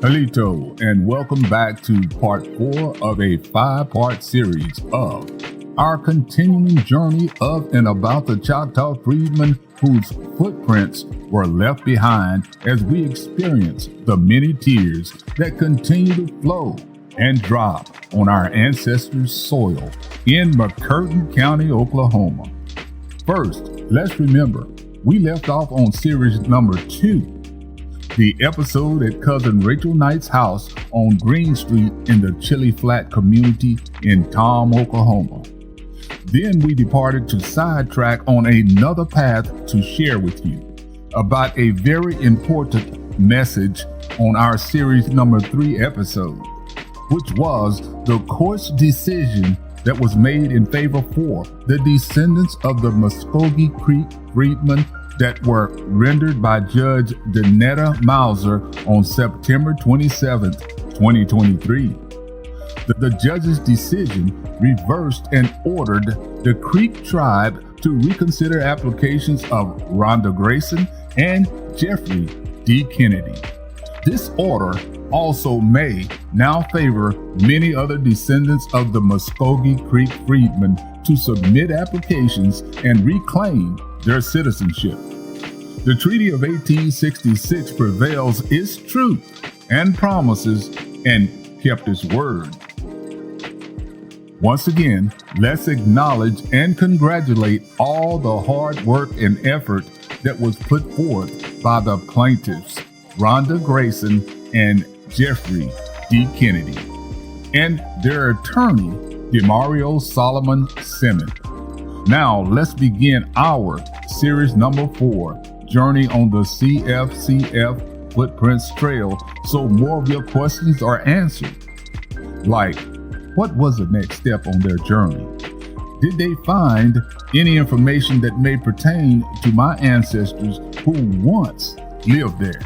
Halito, and welcome back to part 4 of a 5-part series of our continuing journey of and about the Choctaw Freedmen whose footprints were left behind as we experience the many tears that continue to flow and drop on our ancestors' soil in McCurtain County, Oklahoma. First, let's remember, we left off on series number 2, the episode at Cousin Rachel Knight's house on Green Street in the Chili Flat community in Tom, Oklahoma. Then we departed to sidetrack on another path to share with you about a very important message on our series number 3 episode, which was the court's decision that was made in favor for the descendants of the Muskogee Creek freedmen that were rendered by Judge Danetta Mauser on September 27, 2023. The judge's decision reversed and ordered the Creek tribe to reconsider applications of Rhonda Grayson and Jeffrey D. Kennedy. This order also may now favor many other descendants of the Muskogee Creek freedmen to submit applications and reclaim their citizenship. The Treaty of 1866 prevails its truth and promises and kept its word. Once again, let's acknowledge and congratulate all the hard work and effort that was put forth by the plaintiffs, Rhonda Grayson and Jeffrey D. Kennedy, and their attorney, Demario Solomon Simmons. Now, let's begin our series number 4, Journey on the CFCF Footprints Trail, so more of your questions are answered. Like, what was the next step on their journey? Did they find any information that may pertain to my ancestors who once lived there?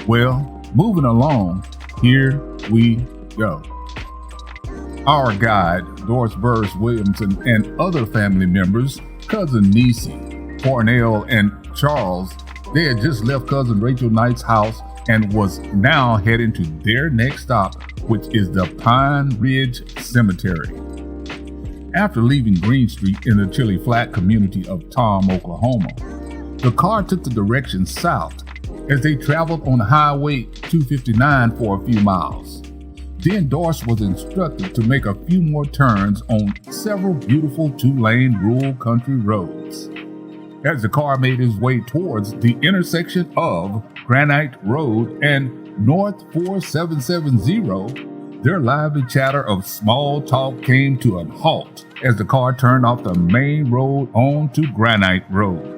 Well, moving along, here we go. Our guide, Doris Burris Williamson, and other family members, Cousin Niecy, Cornell, and Charles, they had just left Cousin Rachel Knight's house and was now heading to their next stop, which is the Pine Ridge Cemetery. After leaving Green Street in the Chili Flat community of Tom, Oklahoma, the car took the direction south as they traveled on Highway 259 for a few miles. Then Doris was instructed to make a few more turns on several beautiful 2-lane rural country roads. As the car made its way towards the intersection of Granite Road and North 4770, their lively chatter of small talk came to a halt as the car turned off the main road onto Granite Road.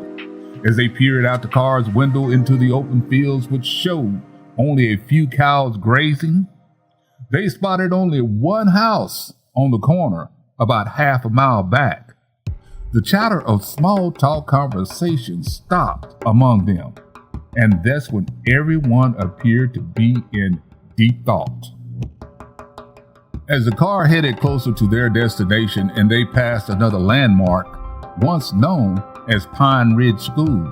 As they peered out the car's window into the open fields, which showed only a few cows grazing, they spotted only one house on the corner about half a mile back. The chatter of small talk conversation stopped among them, and that's when everyone appeared to be in deep thought. As the car headed closer to their destination and they passed another landmark, once known as Pine Ridge School,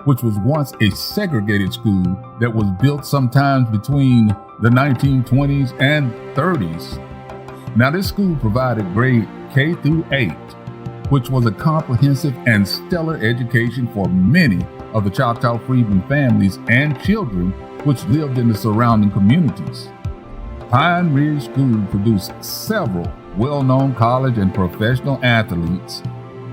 which was once a segregated school that was built sometimes between the 1920s and 30s. Now, this school provided grade K through 8, which was a comprehensive and stellar education for many of the Choctaw Freedmen families and children which lived in the surrounding communities. Pine Ridge School produced several well-known college and professional athletes.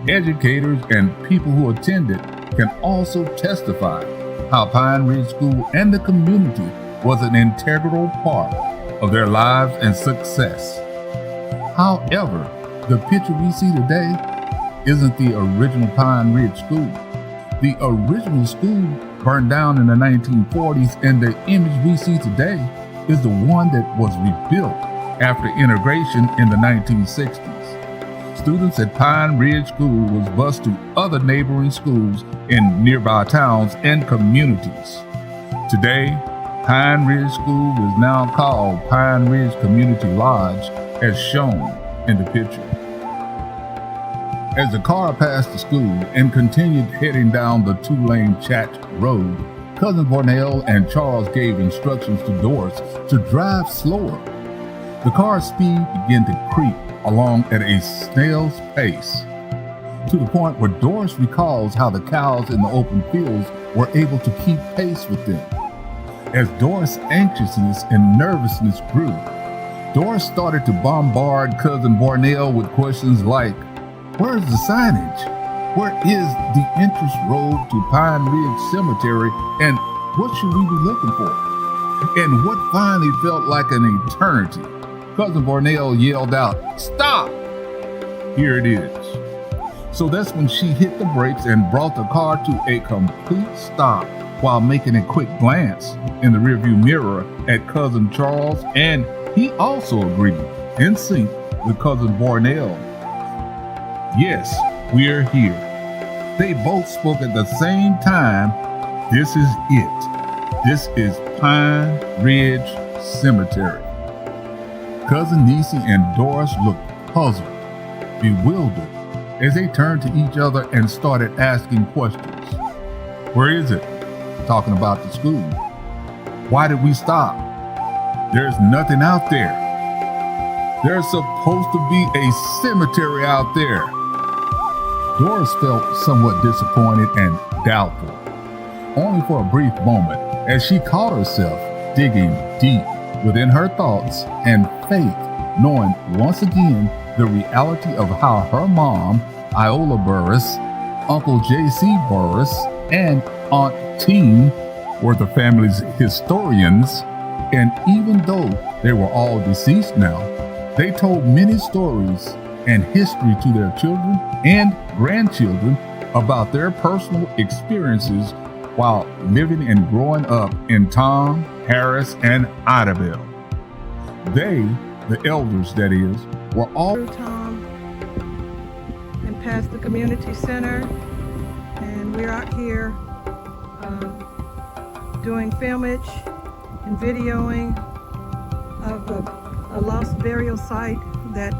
Educators and people who attended can also testify how Pine Ridge School and the community was an integral part of their lives and success. However, the picture we see today isn't the original Pine Ridge School. The original school burned down in the 1940s, and the image we see today is the one that was rebuilt after integration in the 1960s. Students at Pine Ridge School was bused to other neighboring schools in nearby towns and communities. Today, Pine Ridge School is now called Pine Ridge Community Lodge, as shown in the picture. As the car passed the school and continued heading down the 2-lane Chat Road Cousin Bornell and Charles gave instructions to Doris to drive slower. The car's speed began to creep along at a snail's pace, to the point where Doris recalls how the cows in the open fields were able to keep pace with them. As Doris' anxiousness and nervousness grew, Doris started to bombard Cousin Bornell with questions like, where's the signage? Where is the entrance road to Pine Ridge Cemetery, and what should we be looking for? And what finally felt like an eternity, Cousin Bornell yelled out, stop! Here it is. So that's when she hit the brakes and brought the car to a complete stop while making a quick glance in the rearview mirror at Cousin Charles, and he also agreed, in sync with Cousin Bornell. Yes, we're here. They both spoke at the same time. This is it. This is Pine Ridge Cemetery. Cousin Niecy and Doris looked puzzled, bewildered, as they turned to each other and started asking questions. Where is it? Talking about the school. Why did we stop? There's nothing out there. There's supposed to be a cemetery out there. Doris felt somewhat disappointed and doubtful, only for a brief moment, as she caught herself digging deep within her thoughts and faith, knowing once again the reality of how her mom, Iola Burris, Uncle J.C. Burris, and Aunt Teen were the family's historians, and even though they were all deceased now, they told many stories and history to their children and grandchildren about their personal experiences while living and growing up in Tom, Harris, and Idabel. They, the elders that is, were all through Tom and past the community center, and we're out here doing filmage and videoing of a lost burial site that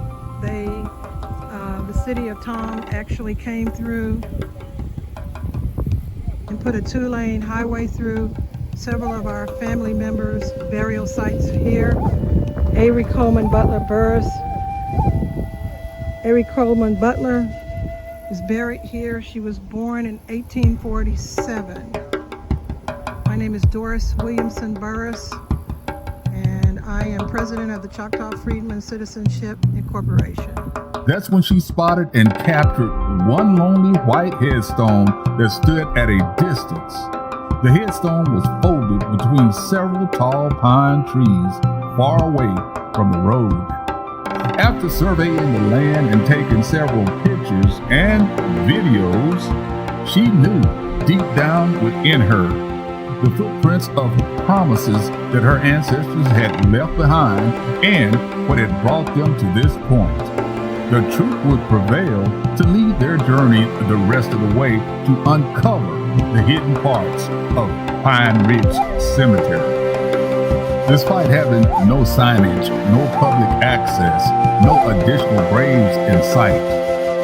the city of Tom actually came through and put a 2-lane highway through several of our family members' burial sites here. Avery Coleman Butler Burris. Avery Coleman Butler is buried here. She was born in 1847. My name is Doris Williamson Burris, and I am president of the Choctaw Freedmen Citizenship Incorporation. That's when she spotted and captured one lonely white headstone that stood at a distance. The headstone was folded between several tall pine trees far away from the road. After surveying the land and taking several pictures and videos, she knew deep down within her the footprints of promises that her ancestors had left behind and what had brought them to this point. The truth would prevail to lead their journey the rest of the way to uncover the hidden parts of Pine Ridge Cemetery. Despite having no signage, no public access, no additional graves in sight,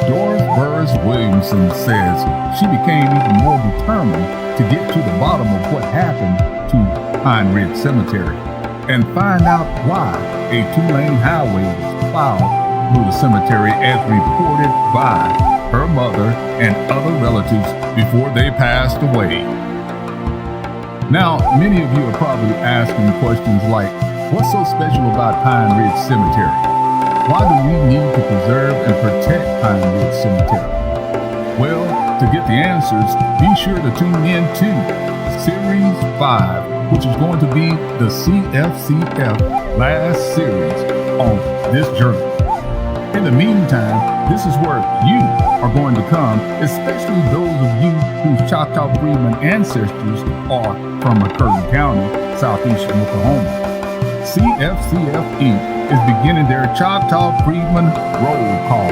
Doris Burris Williamson says she became even more determined to get to the bottom of what happened to Pine Ridge Cemetery and find out why a 2-lane highway was plowed through the cemetery as reported by her mother and other relatives before they passed away. Now, many of you are probably asking questions like, what's so special about Pine Ridge Cemetery? Why do we need to preserve and protect Pine Ridge Cemetery? Well, to get the answers, be sure to tune in to Series 5, which is going to be the CFCF last series on this journey. In the meantime, this is where you are going to come, especially those of you whose Choctaw Freedmen ancestors are from McCurtain County, southeastern Oklahoma. CFCF Inc. is beginning their Choctaw Freedmen roll call.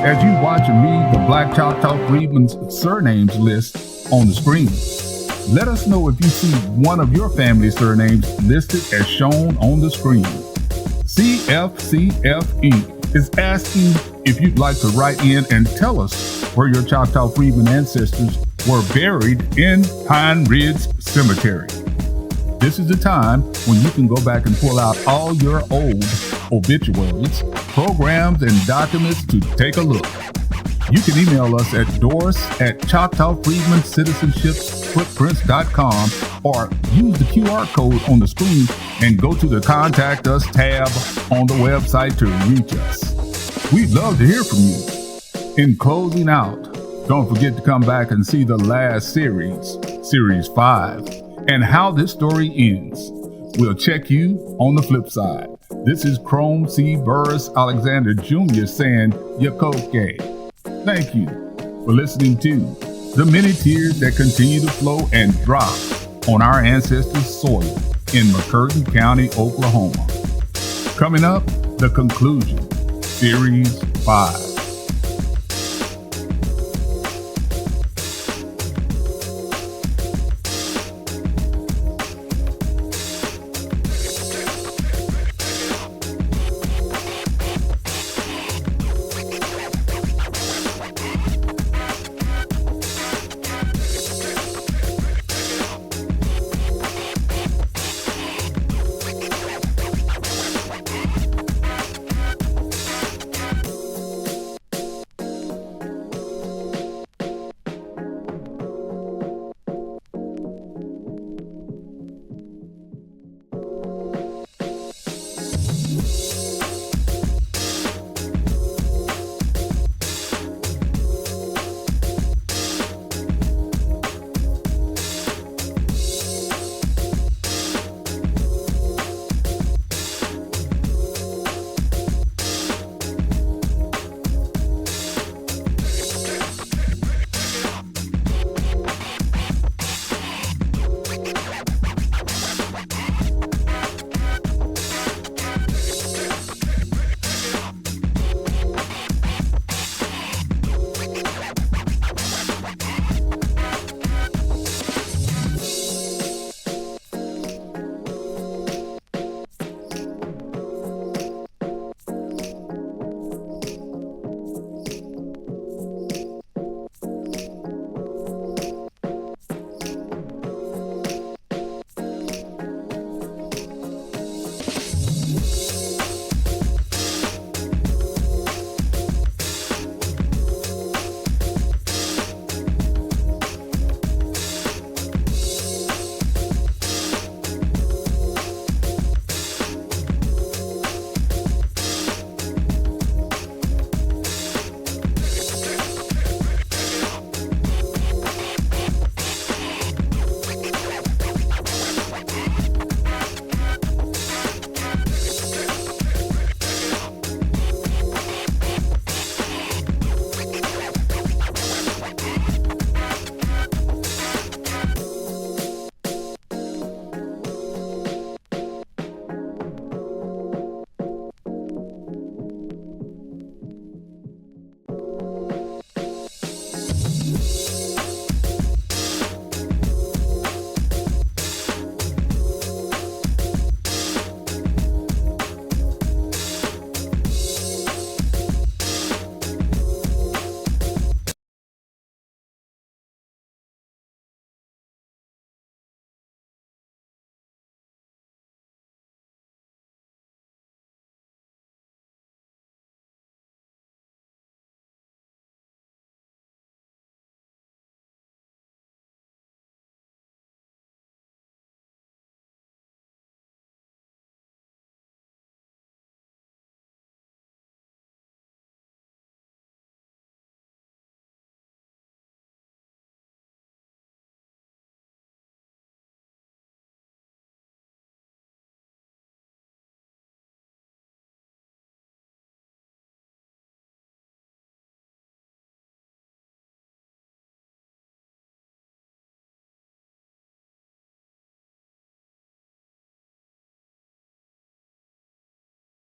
As you watch and read the Black Choctaw Freedmen's surnames list on the screen, let us know if you see one of your family surnames listed as shown on the screen. CFCF Inc. is asking if you'd like to write in and tell us where your Choctaw Freedmen ancestors were buried in Pine Ridge Cemetery. This is the time when you can go back and pull out all your old obituaries, programs, and documents to take a look. You can email us at doris@ChoctawFreedmenCitizenshipFootprints.com or use the QR code on the screen and go to the Contact Us tab on the website to reach us. We'd love to hear from you. In closing out, don't forget to come back and see the last series, Series 5, and how this story ends. We'll check you on the flip side. This is Chrome C. Burris Alexander Jr. saying, Yakoke. Thank you for listening to the many tears that continue to flow and drop on our ancestors' soil in McCurtain County, Oklahoma. Coming up, the conclusion, Series 5.